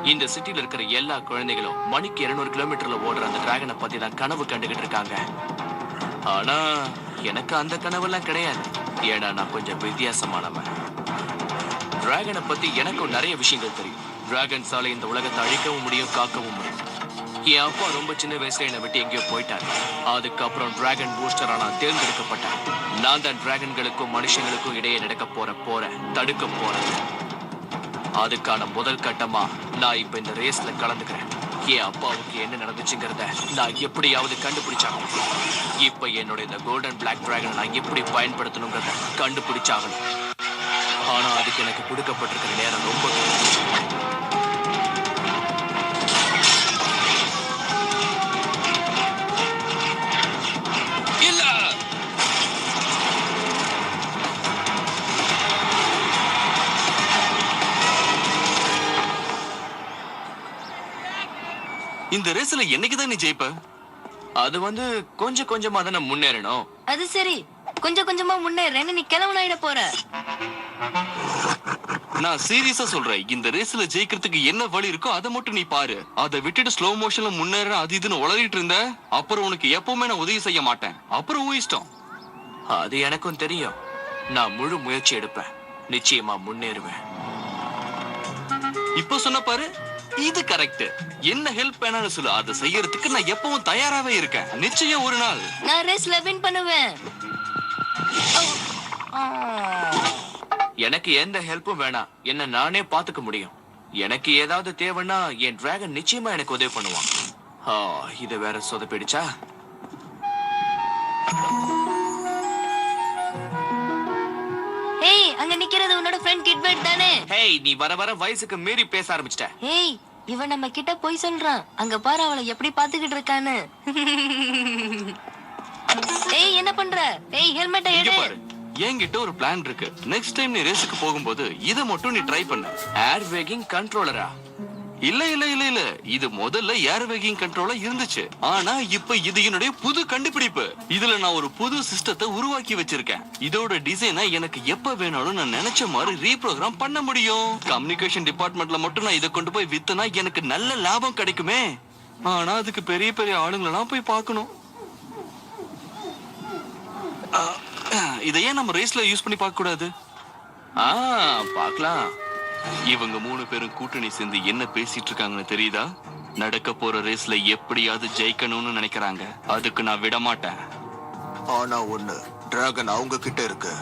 இந்த சிட்டில இருக்கிற எல்லா குழந்தைகளும் மணிக்கு 200 கிலோமீட்டர்ல ஓடுற அந்த டிராகனை பத்தி தான் கனவு கண்டுகிட்டு இருக்காங்க. ஆனா எனக்கு அந்த கனவெல்லாம் கிடையாது. ஏன்னா நான் கொஞ்சம் வித்தியாசமானவன். டிராகனை பத்தி எனக்கும் நிறைய விஷயங்கள் தெரியும். டிராகன்ஸால இந்த உலகத்தை அழிக்கவும் முடியும், காக்கவும் முடியும். என் அப்பா ரொம்ப சின்ன வயசுல என்னை விட்டு எங்கேயோ போயிட்டாரு. அதுக்கப்புறம் டிராகன் பூஸ்டரா நான் தேர்ந்தெடுக்கப்பட்டேன். நான் தான் டிராகன்களுக்கும் மனுஷங்களுக்கும் இடையே நடக்க போற தடுக்க போறேன். அதுக்கான முதல் கட்டமா நான் இப்ப இந்த ரேஸ்ல கலந்துக்கிறேன். என் அப்பாவுக்கு என்ன நடந்துச்சுங்கிறத நான் எப்படியாவது கண்டுபிடிச்சாகணும். இப்ப என்னோட இந்த கோல்டன் பிளாக் டிராகனை நான் எப்படி பயன்படுத்தணுங்கிறத கண்டுபிடிச்சாகணும். ஆனா அதுக்கு எனக்கு கொடுக்கப்பட்டிருக்கிற நேரம் ரொம்ப இந்த ரேஸ்ல என்னைக்குதான் நீ ஜெயிப்ப? அது கொஞ்சம் கொஞ்சமா தானே முன்னேறணும். அது சரி, கொஞ்சம் கொஞ்சமா முன்னேறேன்னு நீ கிளம்புனாயிட போற. நான் சீரியஸா சொல்றேன். இந்த ரேஸ்ல ஜெயிக்கிறதுக்கு என்ன வழி இருக்கோ அதை மட்டும் நீ பாரு. அதை விட்டுட்டு ஸ்லோ மோஷன்ல முன்னேற அது இதுன்னு உளறிட்டு இருந்த அப்புறம் உனக்கு எப்பவுமே நான் உதவி செய்ய மாட்டேன். அப்புறம் இஷ்டம். அது எனக்கும் தெரியும். நான் முழு முயற்சி எடுப்பேன். நிச்சயமா முன்னேறுவேன். இப்ப சொன்ன பாரு, இது கரெக்ட். என்ன ஹெல்ப் வேணாலும் சொல்லு, அதை செய்யறதுக்கு நான் எப்பவும் தயாராவே இருக்கேன். நிச்சயம் ஒரு நாள் நான் ரேஸ்ல வின் பண்ணுவேன். எனக்கு எந்த ஹெல்ப்பும் வேணாம். என்ன நானே பாத்துக்க முடியும். எனக்கு ஏதாவது தேவைன்னா என் டிராகன் நிச்சயமா எனக்கு உதவி பண்ணுவான். இத வேற சொதப்பிடுச்சா? ஏய், அங்க நிக்கிறது உன்னோட ஃப்ரெண்ட் கிட்பர்ட் தானே? ஹேய், நீ வர வர வயசுக்கு மீறி பேச ஆரம்பிச்சிட்ட. ஏய், இவன் நம்ம கிட்ட போய் சொல்றான். அங்க பாரு அவளை எப்படி பாத்துக்கிட்டு இருக்கான்னு. ஏய், என்ன பண்ற? ஏய், ஹெல்மெட்டை எடு. பாரு, என்கிட்ட ஒரு பிளான் இருக்கு. நெக்ஸ்ட் டைம் நீ ரேஸுக்கு போகும்போது இத மட்டும் நீ ட்ரை பண்ணு. ஏர் வேகிங் கண்ட்ரோலரா? இல்ல இல்ல இல்ல இல்ல, இது முதல்ல ஏர் வேகிங் கண்ட்ரோலா இருந்துச்சு. ஆனா இப்ப இது என்னுடைய புது கண்டுபிடிப்பு. இதுல நான் ஒரு புது சிஸ்டத்தை உருவாக்கி வச்சிருக்கேன். இதோட டிசைனை எனக்கு எப்ப வேணாலும் நான் நினைச்ச மாதிரி ரீப்ரோகிராம் பண்ண முடியும். கம்யூனிகேஷன் டிபார்ட்மெண்ட்ல மட்டும் நான் இதை கொண்டு போய் வித்தனா எனக்கு நல்ல லாபம் கிடைக்குமே. ஆனா அதுக்கு பெரிய பெரிய ஆளுங்களெல்லாம் போய் பார்க்கணும். இதையே நம்ம ரேஸ்ல யூஸ் பண்ணி பார்க்க கூடாது? பார்க்கலாம். இவங்க 3 பேரும் கூட்டணி சேர்ந்து என்ன பேசிட்டு இருக்காங்கன்னு தெரியுதா? நடக்க போற ரேஸ்ல எப்படியாவது ஜெயிக்கணும்னு நினைக்கிறாங்க. அதுக்கு நான் விட மாட்டேன். ஆனா ஒண்ணு, டிராகன் அவங்க கிட்ட இருக்கு.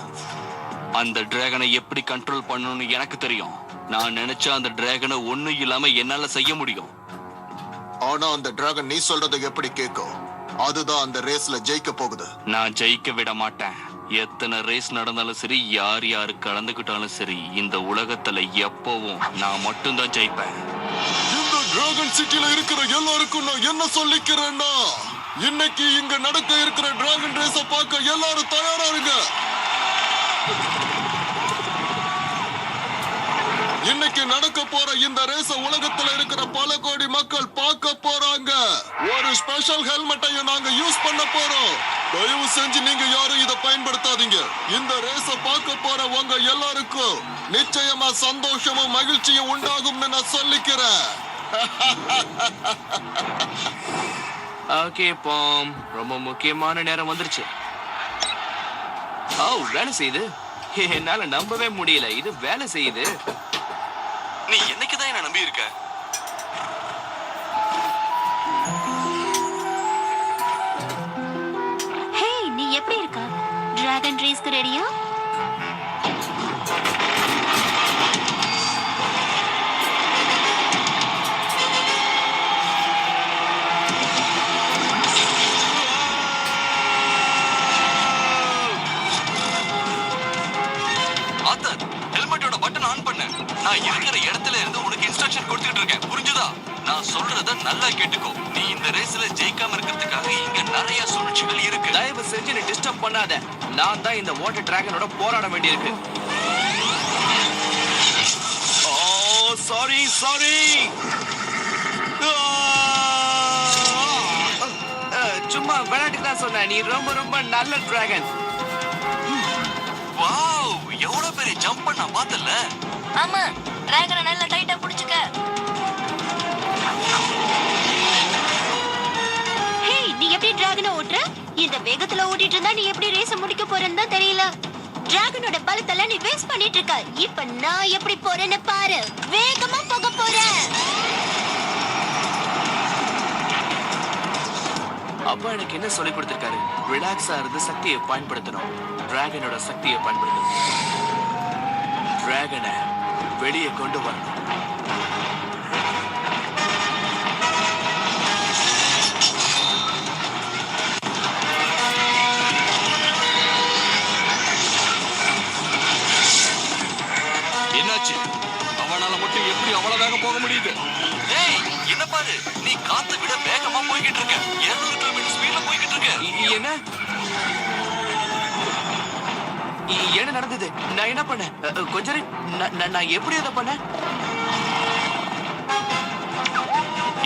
அந்த டிராகனை எப்படி கண்ட்ரோல் பண்ணணும்னு எனக்கு தெரியும். நான் நினைச்சா அந்த டிராகனை ஒண்ணும் இல்லாம என்னால செய்ய முடியும். ஆனா அந்த டிராகன் நீ சொல்றதை எப்படி கேட்கும்? அதுதான் அந்த ரேஸ்ல ஜெயிக்க போகுது. நான் ஜெயிக்க விட மாட்டேன். எத்தனை ரேஸ் நடந்தாலும் சரி, யார் யாரு கலந்துக்கிட்டாலும் சரி, இந்த உலகத்துல எப்பவும் நான் மட்டும்தான் ஜெயிப்பேன். இந்த டிராகன் சிட்டில இருக்கிற எல்லாருக்கும் நான் என்ன சொல்லிக்கிறேன்னா, இன்னைக்கு இங்க நடக்க இருக்கிற டிராகன் ரேஸ பார்க்க எல்லாரும் தயாரா இருங்க. இன்னைக்கு நடக்க போற இந்த ரேஸ உலகத்துல இருக்கிற பல கோடி மக்கள் பார்க்க போறாங்க. ஒரு ஸ்பெஷல் ஹெல்மெட்டையும் நாங்க யூஸ் பண்ண போறோம். தயவு செஞ்சு நீங்க யாரும் இதை பயன்படுத்தாதீங்க. இந்த ரேஸ பார்க்க போற உங்க எல்லாருக்கும் நிச்சயமா சந்தோஷமும் மகிழ்ச்சியும் உண்டாகும்னு நான் சொல்லிக்கிறேன். ஓகே பாம், ரொம்ப முக்கியமான நேரம் வந்துருச்சு. வேலை செய்யுது. என்னால நம்பவே முடியல. இது வேலை செய்யுது. நீ என்னைக்குதான் என்ன நம்பி இருக்க? ஹே, நீ எப்படி இருக்க? டிராகன் ரேஸ்க்கு ரெடியா? ஆத்தர், ஹெல்மெட்டோட பட்டன் ஆன் பண்ணு. நான் இருக்கிற இடத்துல இருந்து உனக்கு இன்ஸ்ட்ரக்ஷன் கொடுத்துட்டு இருக்கேன். புரிஞ்சுதா? நான் சொல்றத நல்லா கேட்டுக்கோ. நீ இந்த ரேஸ்ல ஜெயிக்காம இருக்கிறதுக்காக இங்க நிறைய சூழ்ச்சிகள் இருக்கு. தயவு செஞ்சு நீ டிஸ்டர்ப் பண்ணாத. நான் தான் இந்த வாட்டர் டிராகனோட போராட வேண்டியிருக்கு. Sorry sorry. சும்மா விளையாட்டுக்கு தான் சொன்னேன். நீ ரொம்ப ரொம்ப நல்ல டிராகன். வாவ், எவ்வளவு பெரிய ஜம்ப் பண்ண பார்த்தல. ஆமா, டிராகனை நல்லா டைட்டா புடிச்சுக்க. ஓட்டிட்டு இருந்தா நீ எப்படி ரேஸ முடிக்க போறேன்னு தான் தெரியல. டிராகனோட பலத்தெல்லாம் நீ வேஸ்ட் பண்ணிட்டு இருக்க. இப்ப நான் எப்படி போறேன்னு பாரு. வேகமா போக போறேன். அப்பா எனக்கு என்ன சொல்லி கொடுத்திருக்காரு? ரிலாக்ஸா இருந்து சக்தியை பயன்படுத்தணும். டிராகனோட சக்தியை பயன்படுத்தணும். டிராகனை வெளியே கொண்டு வரணும். என்னாச்சு? அவனால மட்டும் எப்படி அவ்வளவு வேகம் போக முடியுது? ஏய், என்ன பாரு, நீ காத்தை விட வேகமா போய்கிட்டு இருக்க. 200 கிலோமீட்டர் ஸ்பீட்ல போய்கிட்டு இருக்க. என்ன என்ன நடந்தது? நான் என்ன பண்ணேன்? கொஞ்சம் இரு. நான் எப்படி அதை பண்ணேன்?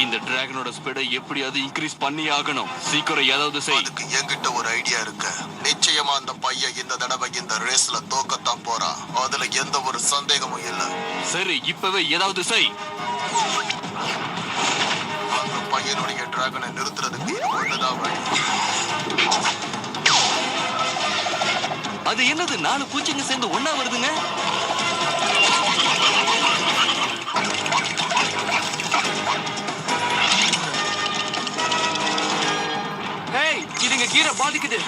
இந்த டிராகனோட ஸ்பீடை எப்படியாவது இன்க்ரீஸ் பண்ணி ஆகணும். சீக்கிரம் ஏதாவது செய். அதுக்கு என்கிட்ட ஒரு ஐடியா இருக்கு. நிச்சயமா அந்த பையன் இந்த தடவை இந்த ரேஸ்ல தோக்கத்தான் போறான். அதுல எந்த ஒரு சந்தேகமும் இல்ல. சரி, இப்பவே ஏதாவது செய். அந்த பையனுடைய டிராகனை நிறுத்துறதுக்கு இது ஒண்ணுதான் வழி. அது என்னது? 4 பூச்சிங்க சேர்ந்து ஒண்ணா வருதுங்க. ஏய், இதுங்க கீரை பாதிக்குது.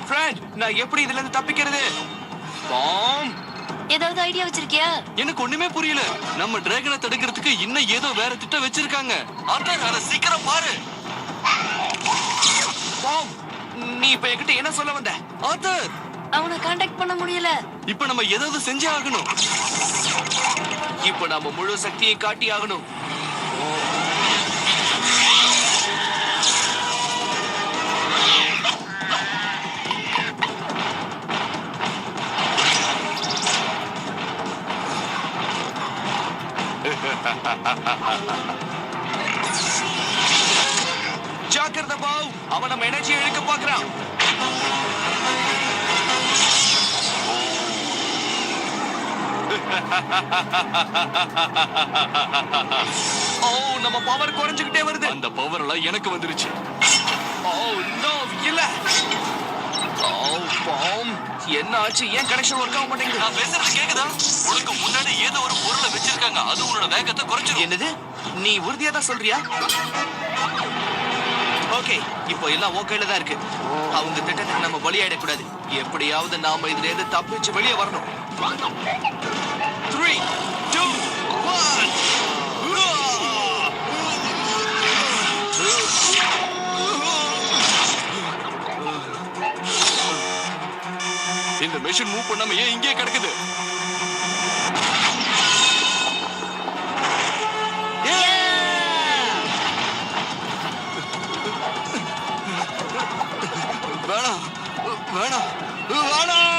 ஃப்ரெண்ட், நான் எப்படி இதுல இருந்து தப்பிக்கிறது? பாம், ஏதாவது ஐடியா வச்சிருக்கியா? எனக்கு ஒண்ணுமே புரியல. நம்ம டிராகனை தடுக்கிறதுக்கு இன்னும் ஏதோ வேற திட்டம் வச்சிருக்காங்க. அதான் அதை சீக்கிரம் பாரு. பாம், நீ இப்ப என்கிட்ட என்ன சொல்ல வந்த? ஆத்தர், அவனை காண்டாக்ட் பண்ண முடியல. இப்ப நம்ம ஏதாவது செஞ்சே ஆகணும். இப்ப நாம முழு சக்தியை காட்டி ஆகணும். ஜாக்கிரதை பாவ், அவன் நம்ம எனர்ஜியை இழுக்க பாக்குறான். ஓ, நம்ம பவர் குறைஞ்சுக்கிட்டே வருது. அந்த பவர் எல்லாம் எனக்கு வந்துருச்சு. ஓ நோ, இல்ல. ஓ பாம், என்ன ஆச்சு? ஏன் கனெக்ஷன் ஒர்க் ஆக மாட்டேங்குது? நான் பேசுறது கேக்குதா? உனக்கு முன்னாடி ஏதோ ஒரு பொருளை வச்சிருக்காங்க. அது உன்னோட வேகத்தை குறைச்சிடும். என்னது? நீ உறுதியா தான் சொல்றியா? ஓகே, இப்போ எல்லாம் ஓகேல தான் இருக்கு. அவங்க திட்டத்துக்கு நம்ம பலியாயிடக்கூடாது. எப்படியாவது நாம இதுல இருந்து தப்பிச்சு வெளியே வரணும். 3, 2, 1. இந்த மெஷின் மூவ் பண்ணாம ஏன் இங்கே கிடக்குது? வேணாம், வேணாம், வேணாம்.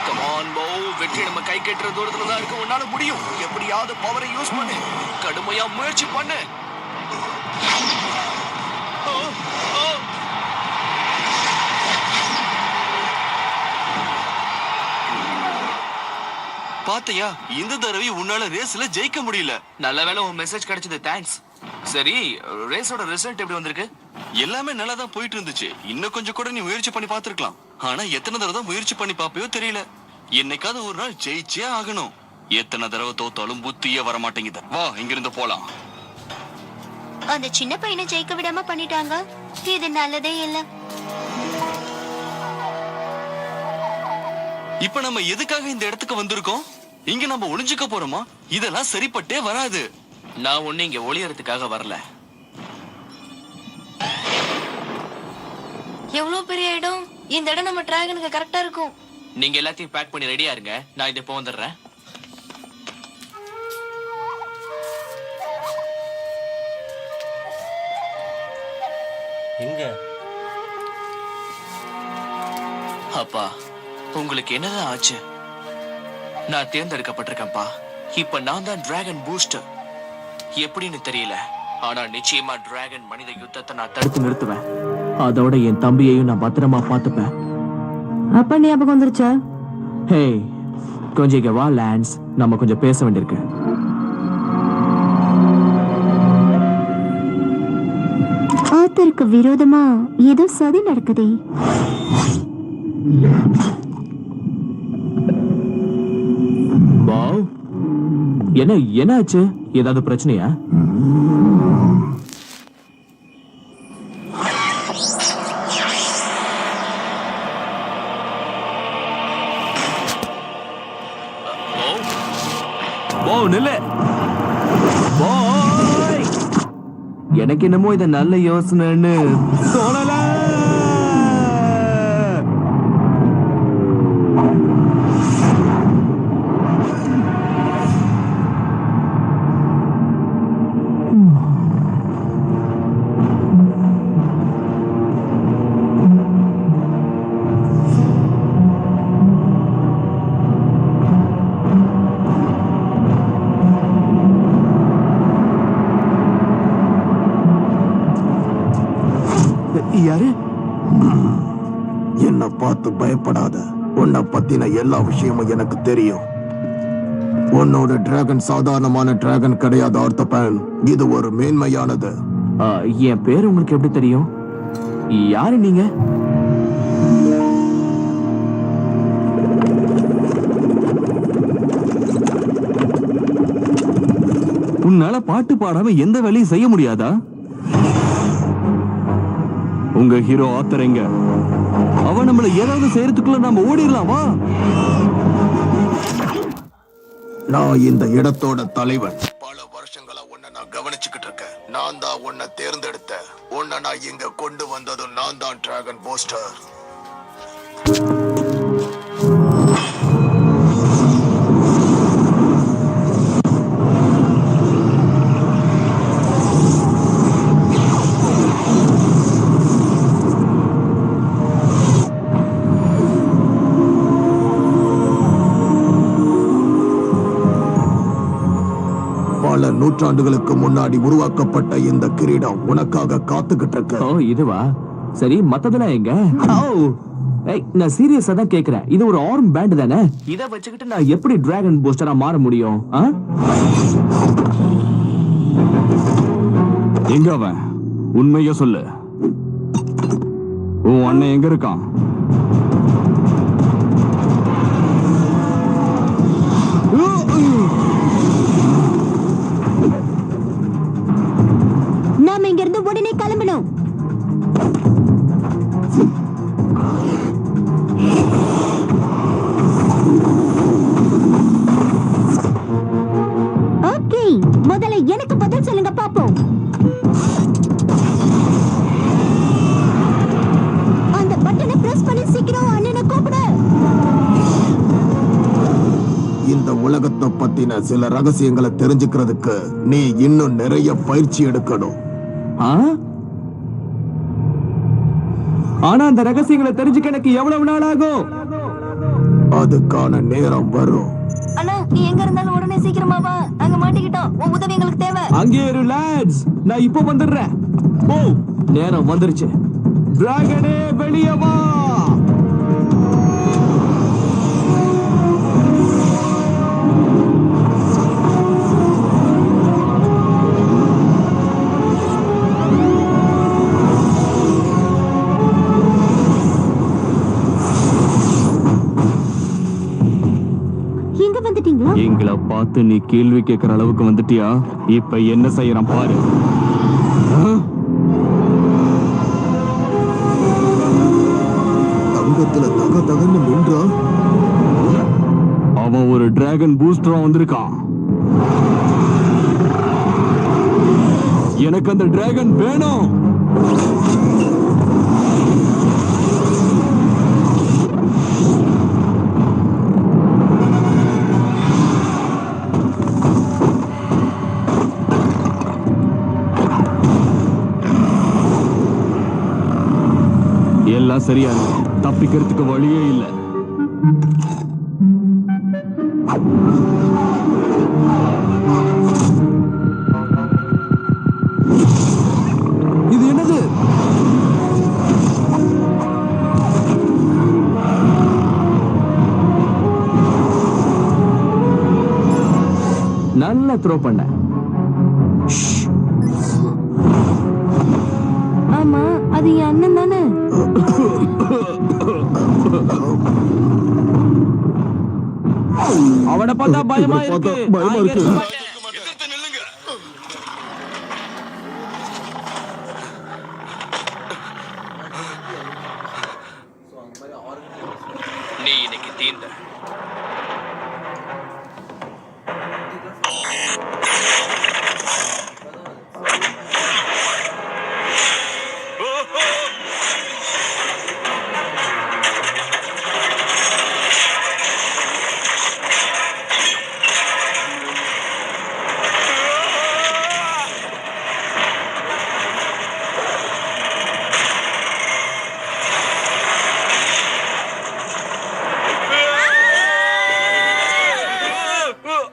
Come on, Bo. வெற்றி நம்ம கை கட்டுற தூரத்துல தான் இருக்கு. உன்னால முடியும். எப்படியாவது பவரை யூஸ் பண்ணு. கடுமையா முயற்சி பண்ணு. பாத்தியா, இந்த தடவை உன்னால ரேஸ்ல ஜெயிக்க முடியல. நல்ல வேளை உன் மெசேஜ் கிடைச்சது. தேங்க்ஸ். சரி, ரேஸோட ரிசல்ட் எப்படி வந்திருக்கு? எல்லாமே நல்லா தான் போயிட்டு இருந்துச்சு. இன்னும் கொஞ்சம் கூட நீ முயற்சி பண்ணி பார்த்திருக்கலாம். ஆனா எத்தனை தடவை தான் முயற்சி பண்ணி பாப்பையோ தெரியல. என்னைக்காவது ஒரு நாள் ஜெயிச்சே ஆகணும். எத்தனை தடவை தோத்தாலும் புத்தியே வர மாட்டேங்குது. வா, இங்கிருந்து போலாம். அந்த சின்ன பையனை ஜெயிக்க விடாம பண்ணிட்டாங்க. இது நல்லதே இல்ல. இப்ப நம்ம எதுக்காக இந்த இடத்துக்கு வந்திருக்கோம்? இங்க நம்ம ஒளிஞ்சுக்க போறோமா? இதெல்லாம் சரிப்பட்டே வராது. நான் ஒண்ணு இங்க ஒளியறதுக்காக வரல. எவ்வளவு பெரிய இடம். இந்த இடம் நம்ம டிராகனுக்கு கரெக்டா இருக்கும். நீங்க எல்லாத்தையும் பேக் பண்ணி ரெடியா இருங்க. நான் இதை இப்போ வந்துடுறேன். எங்க? அப்பா, உங்களுக்கு என்னதான் ஆச்சு? நான் தேர்ந்தெடுக்கப்பட்டிருக்கேன்ப்பா. இப்ப நான் தான் டிராகன் பூஸ்டர். எப்படின்னு தெரியல, ஆனா நிச்சயமா டிராகன் மனித யுத்தத்தை நான் தடுத்து நிறுத்துவேன். அதோட என் தம்பியையும் நான் பத்திரமா பாத்துப்பேன். அப்பா ஞாபகம் வந்துருச்சா? ஹே, கொஞ்சம் இங்க வா லான்ஸ், நம்ம கொஞ்சம் பேச வேண்டியிருக்கு. ஆத்தருக்கு விரோதமா ஏதோ சதி நடக்குதே. வாவ், என்ன ஆச்சு? ஏதாவது பிரச்சனையா? நில்லு. எனக்கு என்னமோ இத நல்ல யோசனைன்னு தோணல. யாரு? என்ன பார்த்து பயப்படாத. உன்னை பத்தின எல்லா விஷயமும் எனக்கு தெரியும். உன்னோட டிராகன் சாதாரணமான டிராகன் கிடையாது ஆர்த்தபேன். இது ஒரு மேன்மையானது. என் பேர் உங்களுக்கு எப்படி தெரியும்? யாரு நீங்க? உன்னால பாட்டு பாடாம எந்த வேலையும் செய்ய முடியாதா? உங்க ஹீரோ ஆத்தர் எங்க? அவன் நம்மள ஏதாவது செய்யறதுக்குள்ள நாம ஓடிடலாமா? நான் இந்த இடத்தோட தலைவன். பல வருஷங்களா உன்னை நான் கவனிச்சுக்கிட்டு இருக்கேன். நான் தான் உன்னை தேர்ந்தெடுத்தேன். உன்னை நான் இங்க கொண்டு வந்ததும் நான் தான் டிராகன் போஸ்டர். பல நூற்றாண்டுகளுக்கு முன்னாடி உருவாக்கப்பட்ட இந்த கிரீடம் உனக்காக காத்துக்கிட்டு இருக்கு. ஓ, இதுவா? சரி, மத்ததெல்லாம் எங்க? நான் சீரியஸா தான் கேக்குறேன். இது ஒரு ஆர்ம் பேண்ட் தானே? இத வச்சுக்கிட்டு நான் எப்படி டிராகன் போஸ்டரா மாற முடியும்? எங்க அவன்? உண்மைய சொல்லு. உன் அண்ணன் எங்க இருக்கான்? நாம இங்க இருந்து உடனே கிளம்பணும். ஓகே, முதல்ல எனக்கு பதில் சொல்லுங்க பாப்போம். அந்த பட்டனை பிரஸ் பண்ணி சீக்கிரம் அண்ணனை கூப்பிடு. இந்த உலகத்தை பத்தின சில ரகசியங்களை தெரிஞ்சுக்கிறதுக்கு நீ இன்னும் நிறைய பயிற்சி எடுக்கணும். ஆனா அந்த ரகசியங்களை தெரிஞ்சுக்க எனக்கு எவ்வளவு நாள் ஆகும்? அதுக்கான நேரம் வரும். அண்ணா, நீ எங்க இருந்தாலும் உடனே சீக்கிரமா வா. அங்க மாட்டிக்கிட்டோம். உன் உதவி எங்களுக்கு தேவை. அங்கே இரு லாட்ஸ், நான் இப்போ வந்துடுறேன். ஓ, நேரம் வந்துருச்சு. டிராகனே வெளியே வா. எங்களை பார்த்து நீ கேள்வி கேட்கிற அளவுக்கு வந்துட்டியா? இப்ப என்ன செய்யறான் பாரு. தங்கத்துல தக தகன்னு நின்றான். அவன் ஒரு டிராகன் பூஸ்டரா வந்திருக்கான். எனக்கு அந்த டிராகன் வேணும். எல்லாம் சரியா இருக்கு. தப்பிக்கிறதுக்கு வழியே இல்லை. இது என்னது? நல்லா த்ரோ பண்ண. ஆமா, அது என் அண்ணன் தானே. அவனை பார்த்தா பயமா இருக்கு. பயமா இருக்கு. எதிர்த்து நில்லுங்க. நீ இன்னைக்கு தீந்த.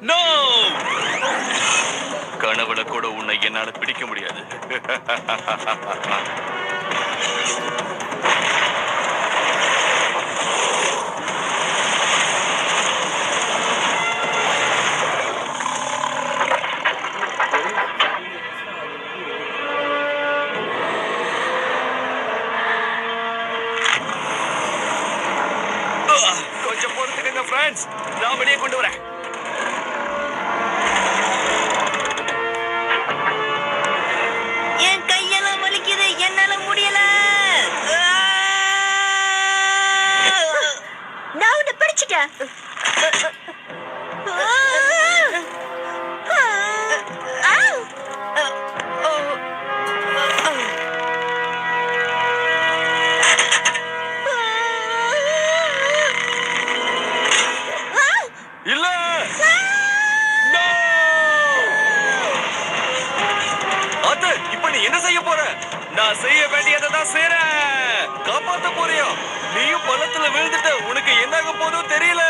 No! கனவுல கூட உன்னை என்னால பிடிக்க முடியாது. கொஞ்சம் பொறுத்துக்கங்க ஃப்ரெண்ட்ஸ், நான் வெளியே கொண்டு வரேன். என் கையெல்லாம் வலிக்குது, என்னால முடியல. நான் உன்னை பிடிச்சிட்டேன். இல்ல. No! அது இப்ப நீ என்ன செய்ய போற? நான் செய்ய வேண்டியதை தான் செய்றேன். காப்பாத்த போறியா? நீயும் பள்ளத்துல விழுந்துட்ட. உனக்கு என்ன ஆக போதோ தெரியல.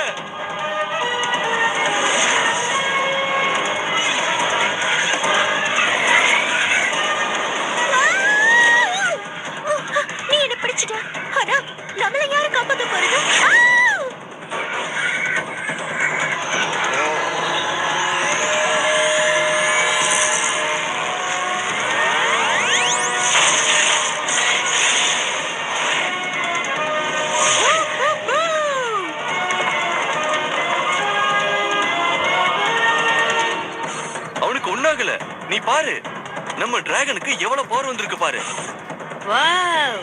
நீ என்ன பிடிச்சிட்ட. ஆனா நம்மள யாரு காப்பாத்த போறது? அவனுக்கு ஒண்ணாகல. நீ பாரு, நம்ம டிராகனுக்கு எவ்வளவு பவர் வந்திருக்கு பாரு. வாவ்!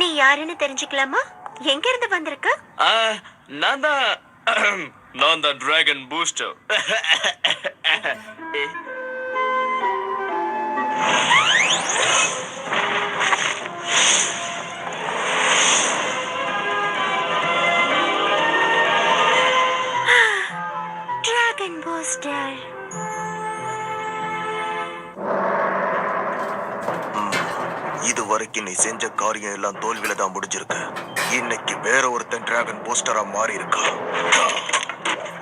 நீ யாருன்னு தெரிஞ்சுக்கலாமா? எங்க இருந்து வந்திருக்க? நான் தான் டிராகன் பூஸ்டர். Dragon booster. இது வரைக்கும் நீ செஞ்ச காரியம் எல்லாம் தோல்வியில தான் முடிஞ்சிருக்கு. இன்னைக்கு வேற ஒருத்தன் டிராகன் பூஸ்டரா மாறி இருக்கா.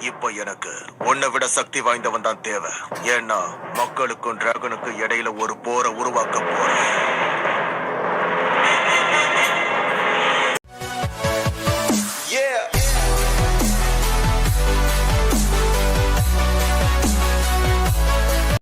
இப்ப எனக்கு உன்னை விட சக்தி வாய்ந்தவன் தான் தேவை. ஏன்னா மக்களுக்கும் டிராகனுக்கும் இடையில ஒரு போரை உருவாக்க போறேன்.